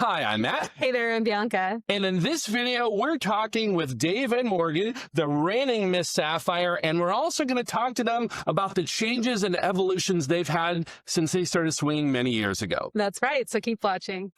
Hi, I'm Matt. Hey there, I'm Bianca. And in this video, we're talking with Dave and Morgan, the reigning Ms Sapphire, and we're also going to talk to them about the changes and evolutions they've had since they started swinging many years ago. That's right, so keep watching.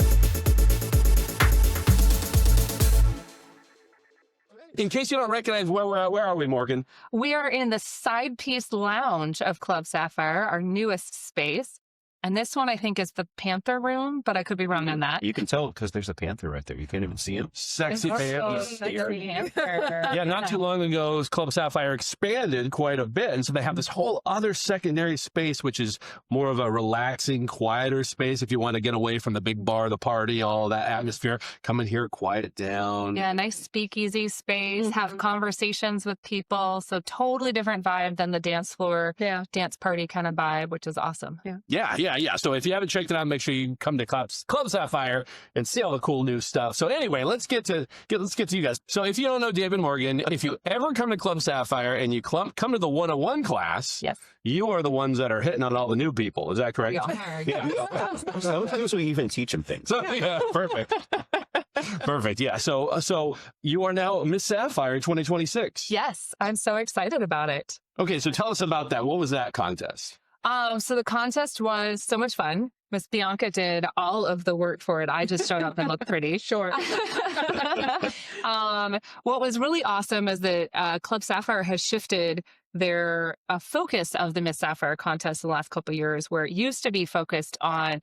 In case you don't recognize where we're at, where are we, Morgan? We are in the side piece lounge of Club Sapphire, our newest space. And this one, I think, is the Panther room, but I could be wrong on that. You can tell because there's a panther right there. You can't even see him. Sexy panther. Panther. Yeah, not too long ago, Club Sapphire expanded quite a bit. And so they have this whole other secondary space, which is more of a relaxing, quieter space. If you want to get away from the big bar, the party, all that atmosphere, come in here, quiet it down. Yeah, nice speakeasy space, have conversations with people. So totally different vibe than the dance floor, dance party kind of vibe, which is awesome. Yeah. So if you haven't checked it out, make sure you come to Club Sapphire and see all the cool new stuff. So anyway, let's get to you guys. So if you don't know Dave and Morgan, if you ever come to Club Sapphire and you come to the 101 class, yes, you are the ones that are hitting on all the new people. Is that correct? Yeah. Sometimes we even teach them things. So, yeah, perfect. Perfect. Yeah. So you are now Ms Sapphire 2026. Yes, I'm so excited about it. Okay, so tell us about that. What was that contest? So the contest was so much fun. Miss Bianca did all of the work for it. I just showed up and looked pretty. Sure. What was really awesome is that Club Sapphire has shifted their focus of the Ms Sapphire contest in the last couple of years, where it used to be focused on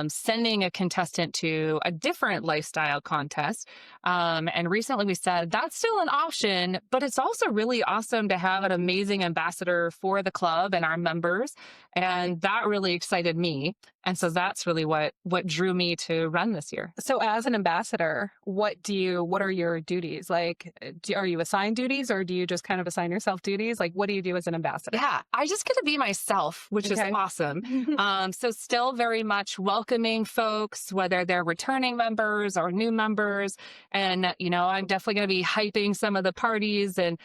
sending a contestant to a different lifestyle contest. And recently we said that's still an option, but it's also really awesome to have an amazing ambassador for the club and our members. And that really excited me. And so that's really what drew me to run this year. So as an ambassador, what are your duties? Like, are you assigned duties, or do you just kind of assign yourself duties? Like, what do you do as an ambassador? Yeah, I just get to be myself, which is awesome. So still very much welcoming folks, whether they're returning members or new members. And, I'm definitely going to be hyping some of the parties and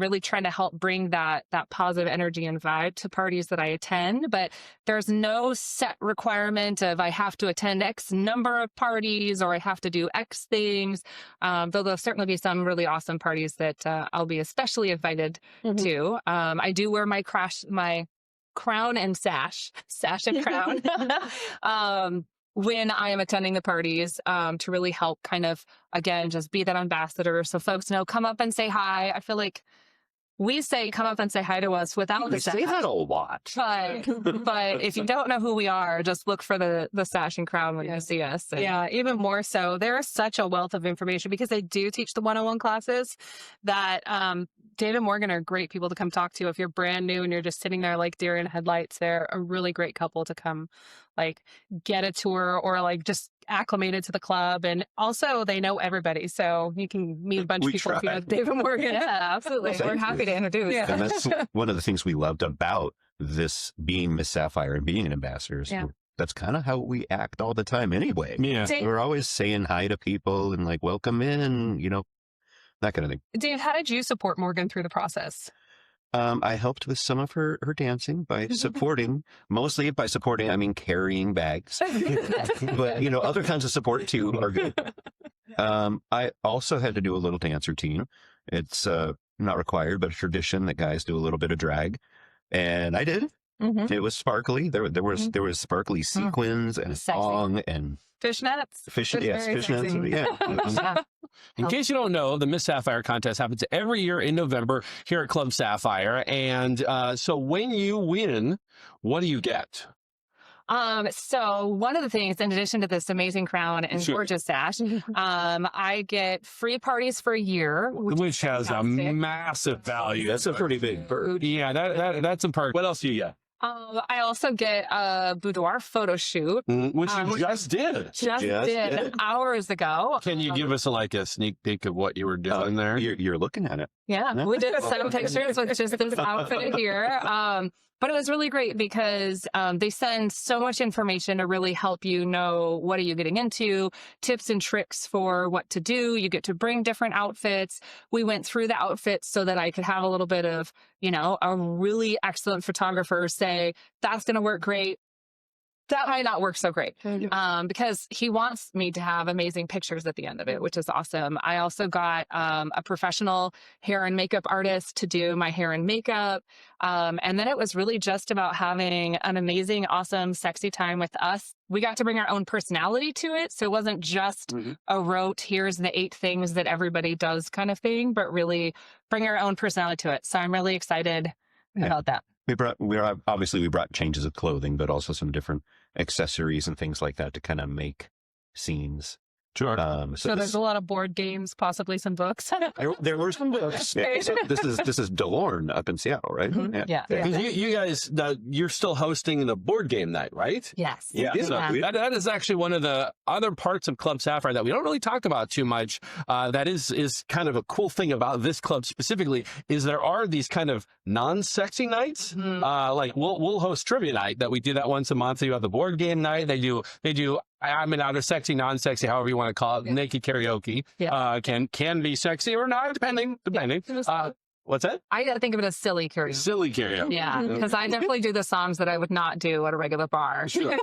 really trying to help bring that positive energy and vibe to parties that I attend. But there's no set requirement of I have to attend X number of parties or I have to do X things. Though there'll certainly be some really awesome parties that I'll be especially invited to. I do wear my crown and sash and crown when I am attending the parties to really help kind of, again, just be that ambassador so folks know, come up and say hi. I feel like we say come up and say hi to us without the sash. Say that a lot. But if you don't know who we are, just look for the sash and crown when you see us. Yeah, even more so. There is such a wealth of information because they do teach the 101 classes that Dave and Morgan are great people to come talk to. If you're brand new and you're just sitting there like deer in headlights, they're a really great couple to come like get a tour or like just acclimated to the club. And also they know everybody. So you can meet a bunch of people if you know Dave and Morgan. Yeah, absolutely. We're happy to introduce. And that's one of the things we loved about this being Ms Sapphire and being an ambassador. That's kind of how we act all the time anyway. Yeah. We're always saying hi to people and like, welcome in, that kind of thing. Dave, how did you support Morgan through the process? I helped with some of her dancing by supporting, mostly by supporting, I mean, carrying bags, but other kinds of support too are good. I also had to do a little dance routine. It's not required, but a tradition that guys do a little bit of drag, and I did. It was sparkly. There was sparkly sequins and a song and fishnets. Fishnets. Yeah. In case you don't know, the Ms Sapphire contest happens every year in November here at Club Sapphire. And so when you win, what do you get? So one of the things, in addition to this amazing crown and gorgeous sash, I get free parties for a year, which has a massive value. That's a pretty big perk. Yeah, that's a perk. What else do you get? I also get a boudoir photo shoot. Which you just did. Just did hours ago. Can you give us a sneak peek of what you were doing there? You're looking at it. Yeah, we did some pictures with just this outfit here. But it was really great because they send so much information to really help you know what are you getting into, tips and tricks for what to do. You get to bring different outfits. We went through the outfits so that I could have a little bit of, a really excellent photographer say, that's going to work great. that might not work so great because he wants me to have amazing pictures at the end of it, which is awesome. I also got a professional hair and makeup artist to do my hair and makeup. And then it was really just about having an amazing, awesome, sexy time with us. We got to bring our own personality to it. So it wasn't just a rote, here's the 8 things that everybody does kind of thing, but really bring our own personality to it. So I'm really excited about that. We brought changes of clothing, but also some different accessories and things like that to kind of make scenes. Sure. So there's a lot of board games, possibly some books. There were some books. Yeah. So this is DeLorme up in Seattle, right? Yeah. You guys, you're still hosting the board game night, right? Yes. Yeah. So that is actually one of the other parts of Club Sapphire that we don't really talk about too much. That is kind of a cool thing about this club specifically is there are these kind of non-sexy nights. Like we'll host trivia night that we do that once a month. You have the board game night. They do. I mean, either sexy, non-sexy, however you want to call it. Naked karaoke can be sexy or not, depending. What's that? I gotta think of it as silly karaoke. Silly karaoke. Yeah, because I definitely do the songs that I would not do at a regular bar. Sure.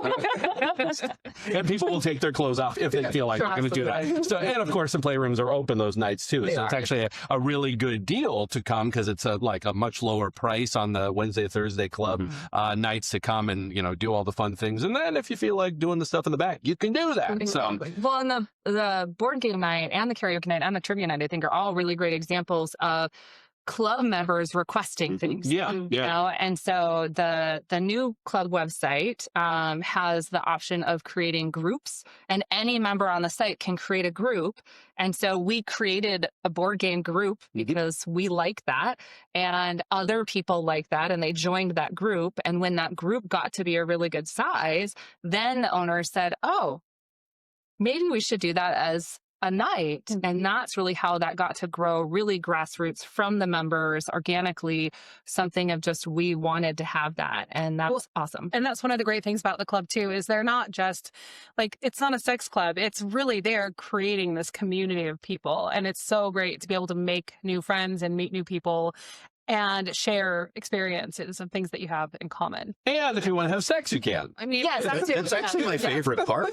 And people will take their clothes off if they feel like they're going to do that. So, and of course, the playrooms are open those nights too. So it's actually a really good deal to come because it's like a much lower price on the Wednesday, Thursday club nights to come and do all the fun things. And then if you feel like doing the stuff in the back, you can do that. Exactly. So, well, and the board game night and the karaoke night and the trivia night, I think, are all really great examples of club members requesting things. And so the new club website has the option of creating groups, and any member on the site can create a group. And so we created a board game group because we like that, and other people like that, and they joined that group. And when that group got to be a really good size, then the owner said, oh, maybe we should do that as a night. And that's really how that got to grow really grassroots from the members organically, something of just, we wanted to have that. And that was awesome. And that's one of the great things about the club too, is they're not just like, it's not a sex club. It's really, they're creating this community of people. And it's so great to be able to make new friends and meet new people and share experiences and things that you have in common. And if you want to have sex, you can. I mean, yes, that's actually my favorite part.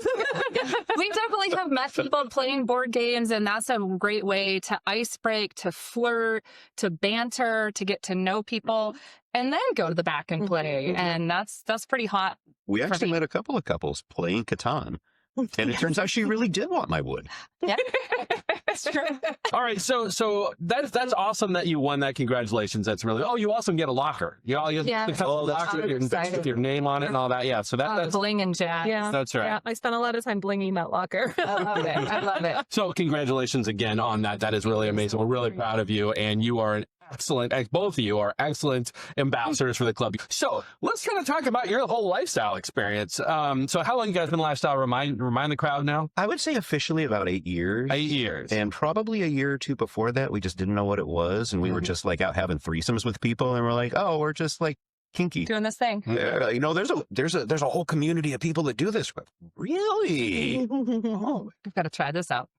We definitely have met people playing board games, and that's a great way to ice break, to flirt, to banter, to get to know people, and then go to the back and play. And that's pretty hot. We actually met a couple of couples playing Catan. And it turns out she really did want my wood. Yeah, that's true. All right, so that's awesome that you won that. Congratulations. That's really. Oh, you also get a locker. You the locker with your name on it and all that. Yeah, so that's bling and jazz. Yeah, that's right. Yeah, I spent a lot of time blinging that locker. I love it. I love it. So congratulations again on that. That is really amazing. We're really proud of you, and you are both of you are excellent ambassadors for the club. So let's kind of talk about your whole lifestyle experience. So how long you guys been lifestyle? Remind the crowd now. I would say officially about 8 years. 8 years. And probably a year or two before that, we just didn't know what it was. And we were just like out having threesomes with people. And we're like, oh, we're just like kinky. Doing this thing. There's a whole community of people that do this. Really? Oh, we've got to try this out.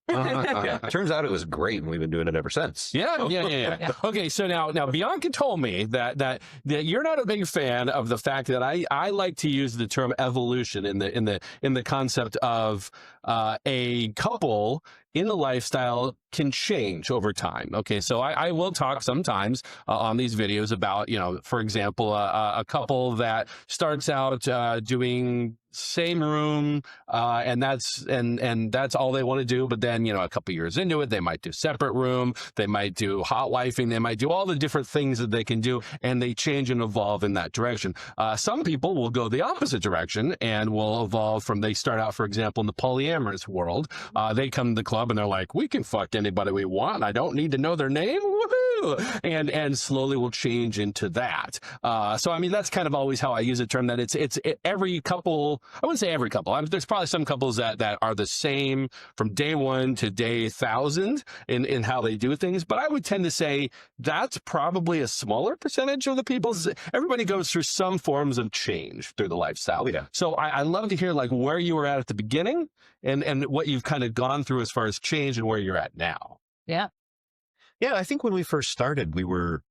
Turns out it was great, and we've been doing it ever since. Yeah. Okay, so now Bianca told me that you're not a big fan of the fact that I like to use the term evolution in the concept of a couple in the lifestyle can change over time. Okay, so I will talk sometimes on these videos about, for example, a couple that starts out doing same room, and that's all they want to do. But then, a couple years into it, they might do separate room, they might do hot wifing, they might do all the different things that they can do, and they change and evolve in that direction. Some people will go the opposite direction and will evolve from, they start out, for example, in the polyamorous world. They come to the club and they're like, we can fuck anybody we want. I don't need to know their name. Woohoo! And slowly will change into that. So, I mean, that's kind of always how I use the term, that it's every couple. I wouldn't say every couple. There's probably some couples that are the same from day one to day 1,000 in how they do things. But I would tend to say that's probably a smaller percentage of the people. Everybody goes through some forms of change through the lifestyle. Oh, yeah. So I love to hear like where you were at the beginning and what you've kind of gone through as far as change and where you're at now. Yeah. Yeah, I think when we first started, we were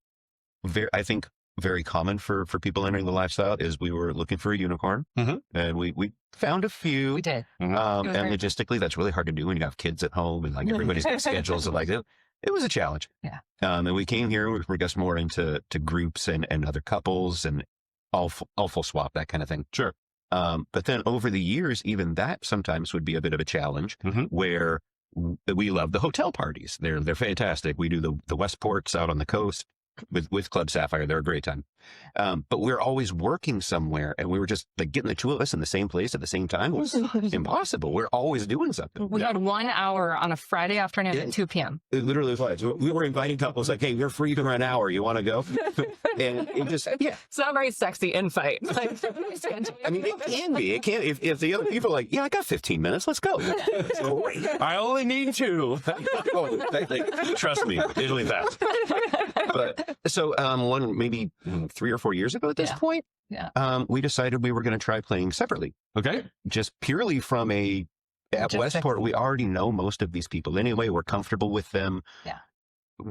very common for people entering the lifestyle is we were looking for a unicorn, and we found a few. We did. And logistically, that's really hard to do when you have kids at home and like everybody's got schedules. And like it was a challenge. Yeah. And we came here. We progressed more into groups and other couples and all full swap, that kind of thing. Sure. But then over the years, even that sometimes would be a bit of a challenge where we love the hotel parties. They're fantastic. We do the Westports out on the coast with Club Sapphire. They're a great time. But we're always working somewhere, and we were just like getting the two of us in the same place at the same time was impossible. We're always doing something. We had 1 hour on a Friday afternoon at 2 p.m. It literally was. We were inviting couples like, hey, you're free for an hour. You want to go? And it just, It's not very sexy invite. I mean, it can be. It can. If the other people are like, yeah, I got 15 minutes. Let's go. I only need 2. Trust me, it'll be fast. But so maybe 3 or 4 years ago at this point, we decided we were going to try playing separately. Okay. Just purely from at Westport, we already know most of these people anyway. We're comfortable with them. Yeah.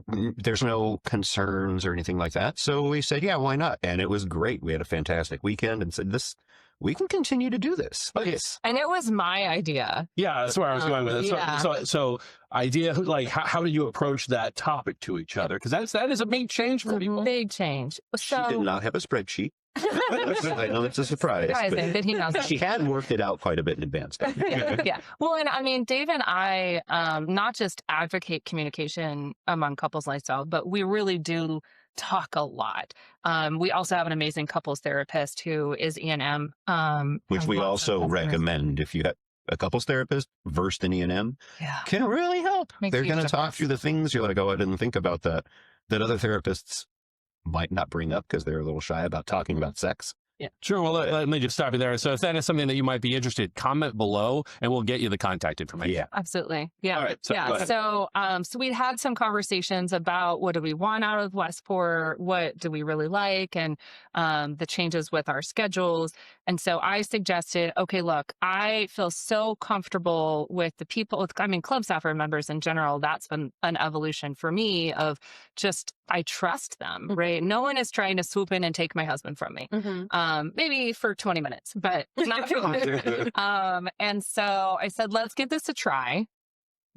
There's no concerns or anything like that. So we said, yeah, why not? And it was great. We had a fantastic weekend and said, we can continue to do this. Yes. And it was my idea. Yeah, that's where I was going with it. So idea, like, how do you approach that topic to each other? Because that is a big change for people. Big change. She did not have a spreadsheet. I know it's a surprise. Did he know that? She had worked it out quite a bit in advance. Yeah. Well, and I mean, Dave and I not just advocate communication among couples lifestyle, but we really do talk a lot. We also have an amazing couples therapist who is E&M. Which we also recommend if you have a couples therapist versed in E&M, can really help. They're going to talk through the things you're like, oh, I didn't think about that other therapists might not bring up because they're a little shy about talking about sex. Yeah. Sure. Well, let me just stop you there. So if that is something that you might be interested, comment below and we'll get you the contact information. Yeah. Absolutely. Yeah. All right. So So we had some conversations about what do we want out of Westport? What do we really like? And the changes with our schedules. And so I suggested, okay, look, I feel so comfortable with the people, Club Sapphire members in general. That's been an evolution for me of just, I trust them, right? No one is trying to swoop in and take my husband from me. Maybe for 20 minutes, but not too long. And so I said, let's give this a try.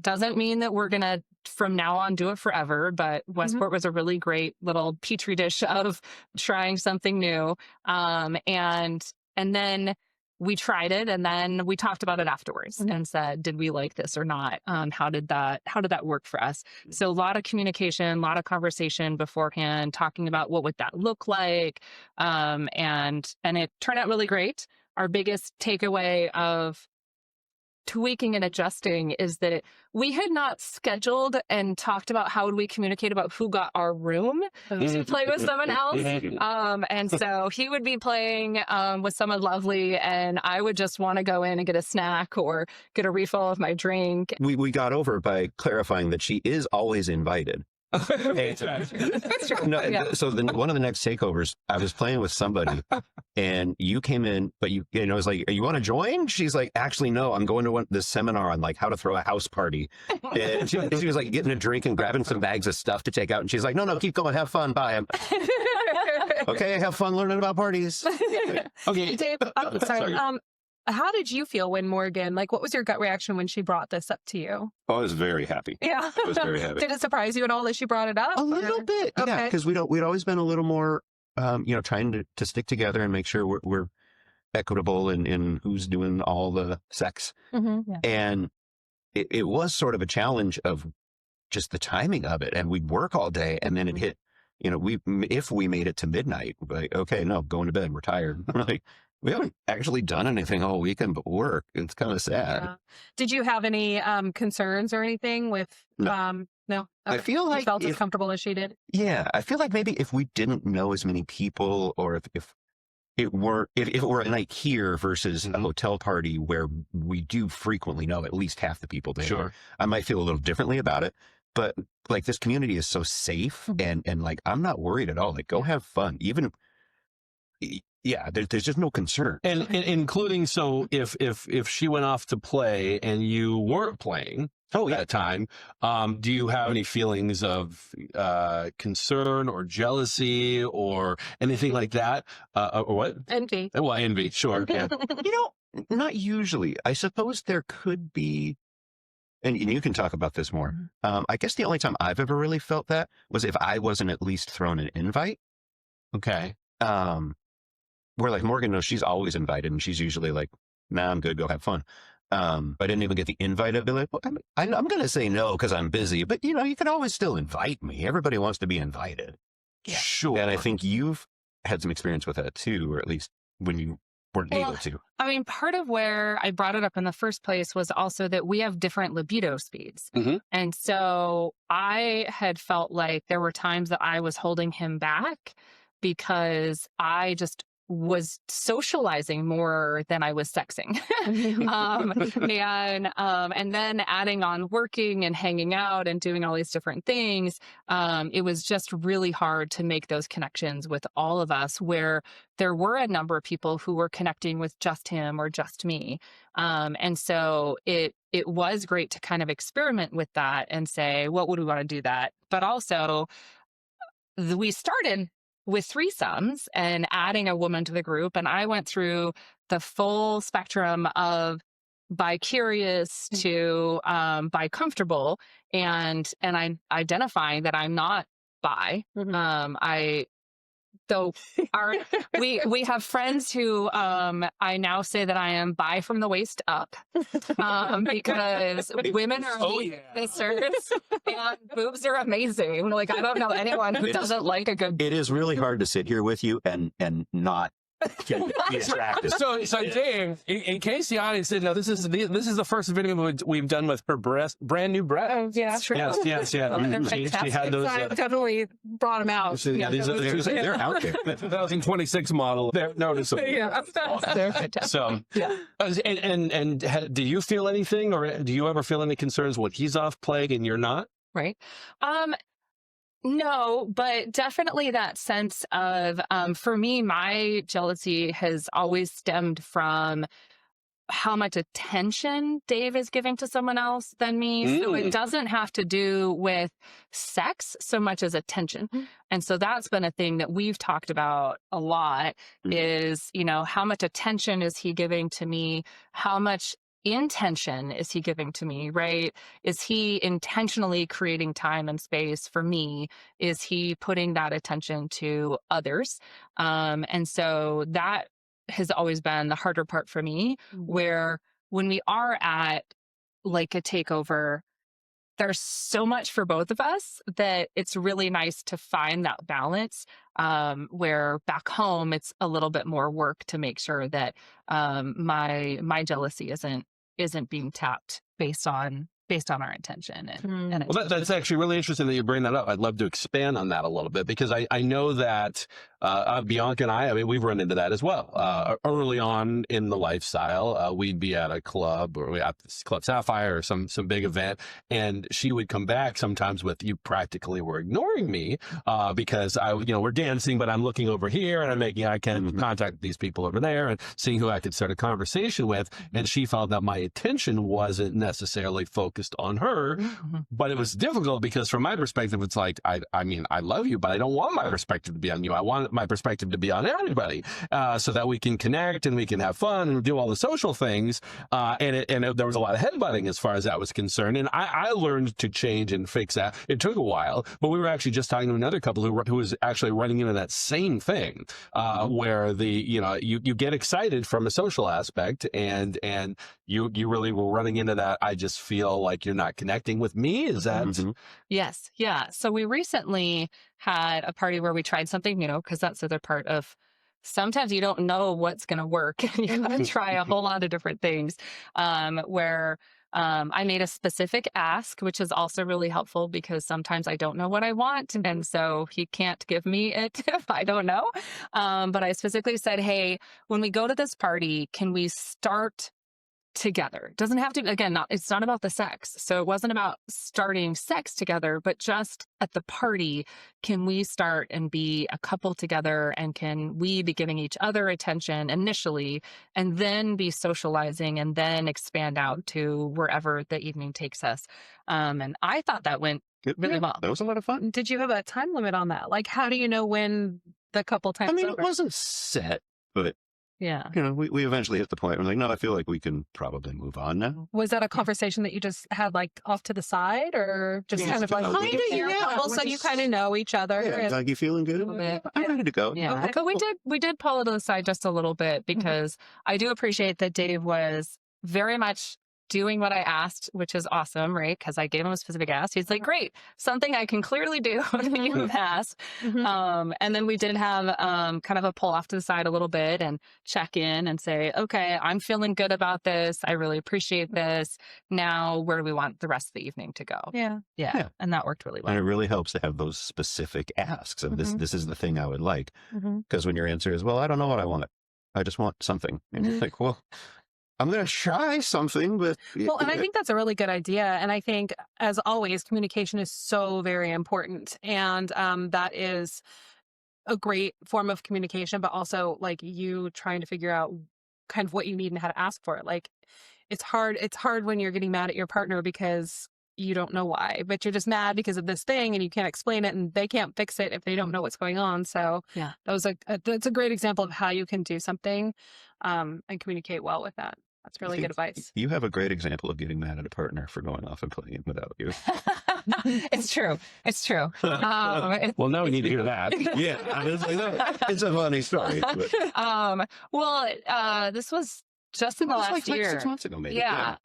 Doesn't mean that we're going to, from now on, do it forever, but Westport was a really great little petri dish of trying something new. And then we tried it, and then we talked about it afterwards and said, did we like this or not? How did that work for us? So a lot of communication, a lot of conversation beforehand, talking about what would that look like. And it turned out really great. Our biggest takeaway of tweaking and adjusting is that we had not scheduled and talked about how would we communicate about who got our room to play with someone else. And so he would be playing with someone lovely, and I would just want to go in and get a snack or get a refill of my drink. We got over by clarifying that she is always invited. That's true. No, so one of the next takeovers, I was playing with somebody, and you came in, but you know, I was like, "You want to join?" She's like, "Actually, no. I'm going to this seminar on like how to throw a house party." And she was like getting a drink and grabbing some bags of stuff to take out, and she's like, "No, keep going, have fun, bye." Okay, have fun learning about parties. Okay, Dave. Sorry. How did you feel when Morgan, what was your gut reaction when she brought this up to you? Oh, I was very happy. Yeah. I was very happy. Did it surprise you at all that she brought it up? A little bit, yeah, because we'd always been a little more, trying to stick together and make sure we're equitable in who's doing all the sex. And it was sort of a challenge of just the timing of it. And we'd work all day, and then it hit, if we made it to midnight, like, okay, no, going to bed, we're tired. Like, we haven't actually done anything all weekend but work. It's kind of sad. Yeah. Did you have any concerns or anything with? No. No. Okay. I feel like you felt as comfortable as she did. Yeah, I feel like maybe if we didn't know as many people, or if it were a night here versus a hotel party where we do frequently know at least half the people there, sure, I might feel a little differently about it. But like, this community is so safe, and like, I'm not worried at all. Like, go have fun. Even. Yeah, there's just no concern. And including, so if she went off to play and you weren't playing, Oh, yeah, time. Do you have any feelings of concern or jealousy or anything like that? Or what? Envy. Well, envy, sure. Yeah. You know, not usually. I suppose there could be, and you can talk about this more. I guess the only time I've ever really felt that was if I wasn't at least thrown an invite. Okay. Where like Morgan knows she's always invited, and she's usually like, "Nah, I'm good. Go have fun." If I didn't even get the invite, I'd be like, well, I'm going to say no because I'm busy. But, you know, you can always still invite me. Everybody wants to be invited. Yeah. Sure. And I think you've had some experience with that too, or at least when you weren't able to. I mean, part of where I brought it up in the first place was also that we have different libido speeds. And so I had felt like there were times that I was holding him back because I just was socializing more than I was sexing. And then adding on working and hanging out and doing all these different things, it was just really hard to make those connections with all of us, where there were a number of people who were connecting with just him or just me. And so it was great to kind of experiment with that and say, what would we want to do that? But also we started with threesomes and adding a woman to the group. And I went through the full spectrum of bi curious to bi comfortable, and I'm identifying that I'm not bi. We have friends who I now say that I am bi from the waist up, because women are sisters and boobs are amazing. Like, I don't know anyone who doesn't like a good. It is really hard to sit here with you and not get distracted. So Dave, in case the audience didn't know, this is the first video we've done with her brand new breasts. Yeah, Yes. She had those. So I definitely brought them out. Yeah, They're out there. The 2026 model. They're noticeable. Yeah, They're fantastic. So, do you feel anything, or do you ever feel any concerns when he's off playing and you're not? Right. No, but definitely that sense of, for me, my jealousy has always stemmed from how much attention Dave is giving to someone else than me. So it doesn't have to do with sex so much as attention. And so that's been a thing that we've talked about a lot is, you know, how much attention is he giving to me? How much intention is he giving to me, right? Is he intentionally creating time and space for me? Is he putting that attention to others? And so that has always been the harder part for me, where when we are at like a takeover, there's so much for both of us that it's really nice to find that balance, where back home it's a little bit more work to make sure that my jealousy isn't being tapped based on our intention. And well, that's actually really interesting that you bring that up. I'd love to expand on that a little bit, because I know that Bianca and I mean, we've run into that as well. Early on in the lifestyle, we'd be at a club or at this Club Sapphire or some big event, and she would come back sometimes with, you practically were ignoring me because we're dancing, but I'm looking over here and I'm making eye contact with these people over there and seeing who I could start a conversation with. And she felt that my attention wasn't necessarily focused on her, but it was difficult because from my perspective, it's like, I mean, I love you, but I don't want my perspective to be on you. I want my perspective to be on everybody, so that we can connect and we can have fun and do all the social things. And there was a lot of headbutting as far as that was concerned. And I learned to change and fix that. It took a while, but we were actually just talking to another couple who was actually running into that same thing, where you get excited from a social aspect and you really were running into that. I just feel like you're not connecting with me. Is that? Yes. Yeah. So we recently had a party where we tried something new, because that's the other part of sometimes you don't know what's going to work. You got to try a whole lot of different things, where I made a specific ask, which is also really helpful because sometimes I don't know what I want. And so he can't give me it if I don't know. But I specifically said, hey, when we go to this party, can we start together. It doesn't have to, again, it's not about the sex. So it wasn't about starting sex together, but just at the party, can we start and be a couple together, and can we be giving each other attention initially, and then be socializing, and then expand out to wherever the evening takes us. And I thought that went really well. That was a lot of fun. Did you have a time limit on that? Like, how do you know when the couple times I mean, over? it wasn't set, but Yeah. we eventually hit the point where we're like, no, I feel like we can probably move on now. Was that a conversation that you just had like off to the side, or just Yeah, kind of like, kinda, couple, so you kind of know each other? Yeah, and- like, you feeling good? little bit. I'm ready to go. Yeah, Okay, but we did pull it to the side just a little bit, because I do appreciate that Dave was very much doing what I asked, which is awesome, right? Because I gave him a specific ask. He's like, great, something I can clearly do that you've asked. And then we did have kind of a pull off to the side a little bit and check in and say, okay, I'm feeling good about this. I really appreciate this. Now, where do we want the rest of the evening to go? Yeah. Yeah. And that worked really well. And it really helps to have those specific asks of this is the thing I would like. Mm-hmm. Because when your answer is, well, I don't know what I want. I just want something. And you're like, well, I'm going to try something, but... Well, and I think that's a really good idea. And I think, as always, communication is so very important. And that is a great form of communication, but also like you trying to figure out kind of what you need and how to ask for it. Like, it's hard when you're getting mad at your partner because you don't know why, but you're just mad because of this thing and you can't explain it, and they can't fix it if they don't know what's going on. So Yeah, that's a great example of how you can do something and communicate well with that. That's really good advice. You have a great example of getting mad at a partner for going off and playing without you. it's true. It's true. Well, now we need to hear that. Yeah, it's a funny story. But This was just in the last like year. 6 months ago, maybe. Yeah.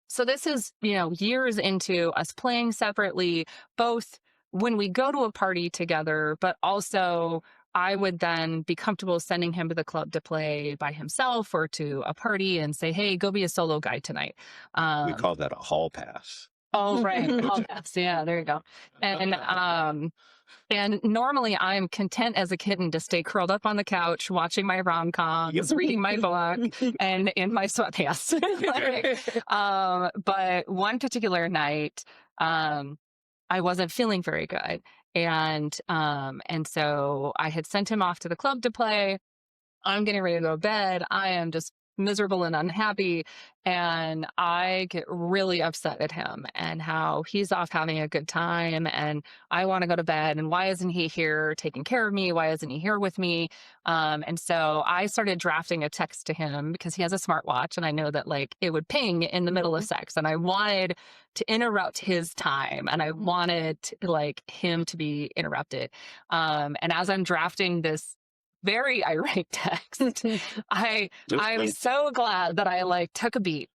So this is, years into us playing separately, both when we go to a party together, but also I would then be comfortable sending him to the club to play by himself or to a party and say, hey, go be a solo guy tonight. We call that a hall pass. Oh, right. Hall pass. Yeah, there you go. And normally I'm content as a kitten to stay curled up on the couch, watching my rom-coms, reading my book, and in my sweatpants. But one particular night, I wasn't feeling very good. And so I had sent him off to the club to play. I'm getting ready to go to bed. I am just miserable and unhappy. And I get really upset at him and how he's off having a good time. And I want to go to bed. And why isn't he here taking care of me? Why isn't he here with me? And so I started drafting a text to him because he has a smartwatch. And I know that like it would ping in the middle of sex. And I wanted to interrupt his time. And I wanted like him to be interrupted. And as I'm drafting this very irate text, I was so glad that I like took a beat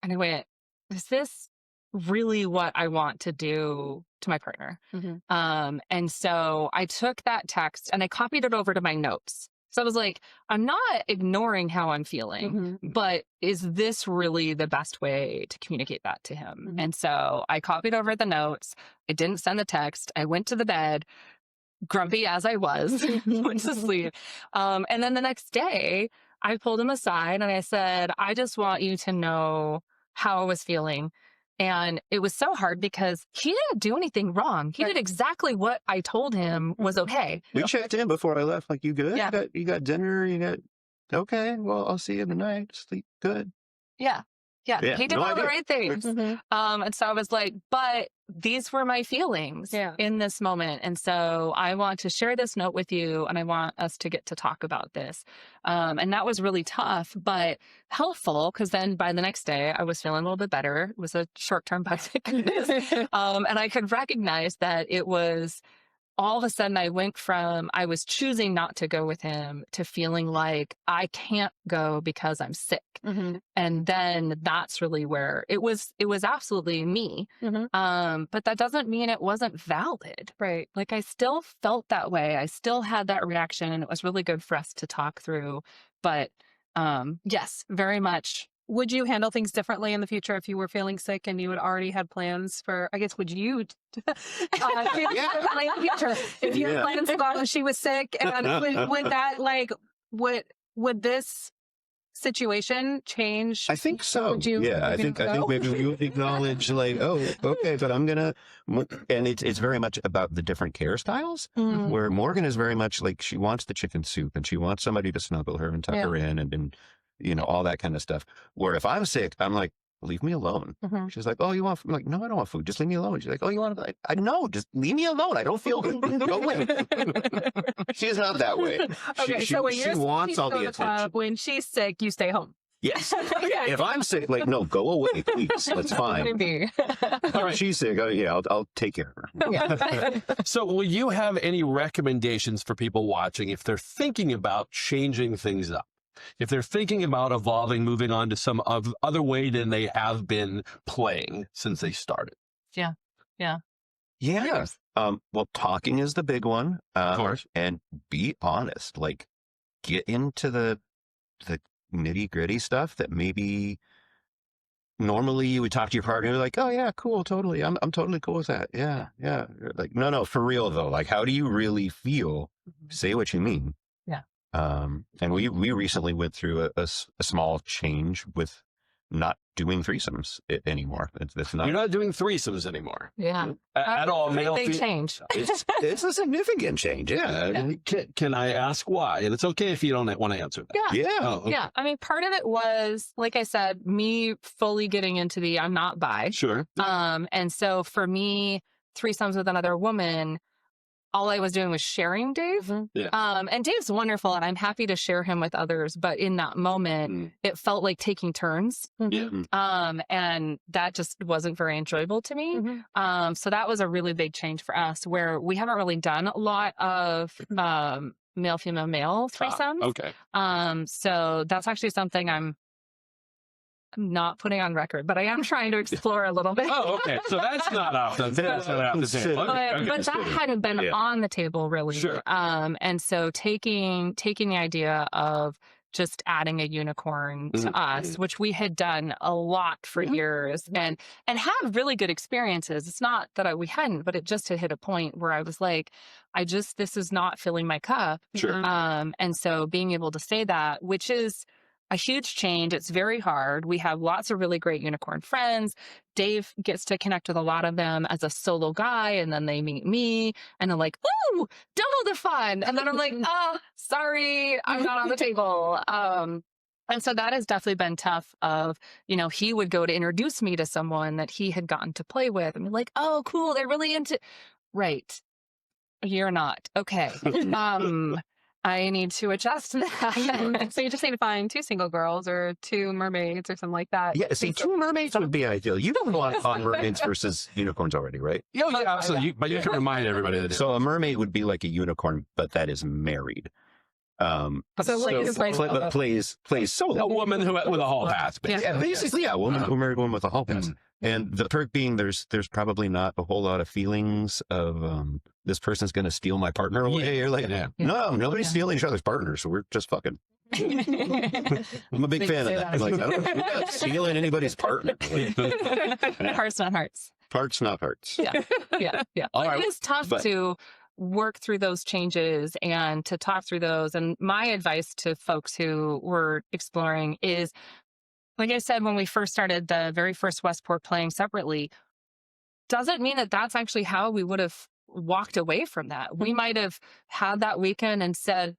and I went, is this really what I want to do to my partner? And so I took that text and I copied it over to my notes. So I was like, I'm not ignoring how I'm feeling, but is this really the best way to communicate that to him? And so I copied over the notes. I didn't send the text. I went to the bed, grumpy as I was, went to sleep. And then the next day, I pulled him aside and I said, I just want you to know how I was feeling. And it was so hard because he didn't do anything wrong. He did exactly what I told him was okay. We checked in before I left. Like, you good? Yeah. You got dinner? Okay, well, I'll see you tonight. Sleep good. Yeah. Yeah, he did all the right things. And so I was like, but these were my feelings in this moment. And so I want to share this note with you and I want us to get to talk about this. And that was really tough, but helpful because then by the next day I was feeling a little bit better. It was a short-term, but thank goodness. And I could recognize that it was all of a sudden I went from I was choosing not to go with him to feeling like I can't go because I'm sick. And then that's really where it was absolutely me. But that doesn't mean it wasn't valid. Right. Like I still felt that way. I still had that reaction and it was really good for us to talk through. But yes, very much. Would you handle things differently in the future if you were feeling sick and you had already had plans for, I guess, would you if you had plans while she was sick, and would that like, would this situation change? I think so. Would you Yeah, I think maybe we would acknowledge like, oh, okay, but I'm gonna, and it's very much about the different care styles. Mm. Where Morgan is very much like she wants the chicken soup and she wants somebody to snuggle her and tuck her in and all that kind of stuff. Where if I'm sick, I'm like, leave me alone. Mm-hmm. She's like, oh, you want food? I'm like, no, I don't want food. Just leave me alone. She's like, oh, you want to? I know, just leave me alone. I don't feel good. Go away. She's not that way. Okay, so when she wants all the attention. When she's sick, you stay home. Yes. Okay. If I'm sick, like, no, go away, please. That's fine. If she's sick, I'll take care of her. Yeah. So will you have any recommendations for people watching if they're thinking about changing things up? If they're thinking about evolving, moving on to some other way than they have been playing since they started? Yeah. Well, talking is the big one. Of course. And be honest. Like, get into the nitty gritty stuff that maybe normally you would talk to your partner, you're like, oh yeah, cool, totally. I'm totally cool with that. Yeah. Like, no, for real though. Like, how do you really feel? Say what you mean. Yeah. And we recently went through a small change with not doing threesomes anymore. It's not. You're not doing threesomes anymore. Yeah. At all. Male. Big change. It's a significant change. Yeah. Can I ask why? And it's okay if you don't want to answer that. Yeah. Yeah. Oh, okay. Yeah. I mean, part of it was, like I said, me fully getting into the I'm not bi. Sure. And so for me, threesomes with another woman, all I was doing was sharing Dave. Yeah. And Dave's wonderful and I'm happy to share him with others. But in that moment, it felt like taking turns. Yeah. And that just wasn't very enjoyable to me. So that was a really big change for us where we haven't really done a lot of male, female, male threesomes. Okay. So that's actually something I'm not putting on record, but I am trying to explore a little bit. Oh, okay. So that's not off the table. Okay. But that hadn't been on the table really. Sure. And so taking the idea of just adding a unicorn to us, which we had done a lot for years and have really good experiences. It's not that we hadn't, but it just had hit a point where I was like, this is not filling my cup. Sure. And so being able to say that, which is a huge change. It's very hard. We have lots of really great unicorn friends. Dave gets to connect with a lot of them as a solo guy, and then they meet me, and they're like, "Ooh, double the fun!" And then I'm like, "Oh, sorry, I'm not on the table." And so that has definitely been tough. He would go to introduce me to someone that he had gotten to play with, and be like, "Oh, cool, they're really into." Right, you're not okay. I need to adjust to that. So you just need to find 2 single girls or 2 mermaids or something like that. Yeah, see, 2 mermaids would be ideal. You don't want to mermaids versus unicorns already, right? Yeah, absolutely. But you can remind everybody that. So a mermaid would be like a unicorn, but that is married. Plays solo. A woman with a hall pass. Yeah, basically, a woman who married one with a hall pass. And the perk being there's probably not a whole lot of feelings of this person's going to steal my partner away. You're like, no, nobody's stealing each other's partners, so we're just fucking. I'm a big fan of that. Like, I'm not stealing anybody's partner. Hearts, not hearts. Parts, not hearts. Yeah. All right. It is tough to work through those changes and to talk through those. And my advice to folks who were exploring is, like I said, when we first started the very first Westport playing separately, doesn't mean that that's actually how we would have walked away from that. We might have had that weekend and said,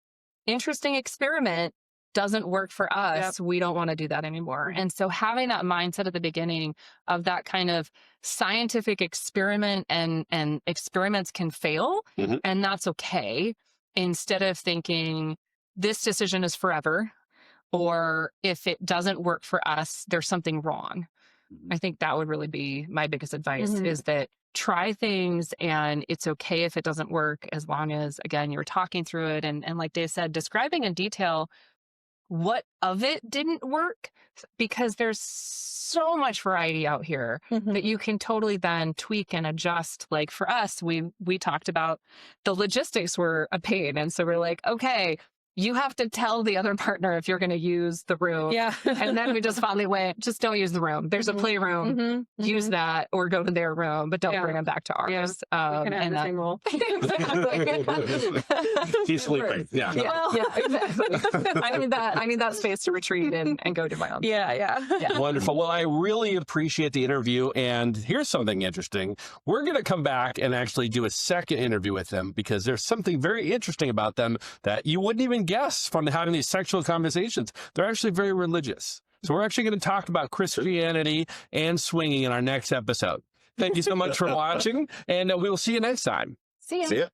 interesting experiment, doesn't work for us. We don't want to do that anymore. And so having that mindset at the beginning of that kind of scientific experiment and experiments can fail and that's okay. Instead of thinking this decision is forever, or if it doesn't work for us, there's something wrong. I think that would really be my biggest advice is that try things and it's okay if it doesn't work as long as, again, you're talking through it. And like Dave said, describing in detail what of it didn't work, because there's so much variety out here that you can totally then tweak and adjust. Like for us, we talked about the logistics were a pain. And so we're like, okay, you have to tell the other partner if you're going to use the room. Yeah. And then we just finally went, just don't use the room. There's a playroom. Use that or go to their room, but don't bring them back to ours. Yeah. We can have the same rule. He's sleeping. Yeah. Exactly. I need that space to retreat and go do my own. Yeah. Wonderful. Well, I really appreciate the interview. And here's something interesting. We're going to come back and actually do a second interview with them because there's something very interesting about them that you wouldn't even guess from having these sexual conversations. They're actually very religious. So we're actually going to talk about Christianity and swinging in our next episode. Thank you so much for watching, and we will see you next time. See ya. See ya.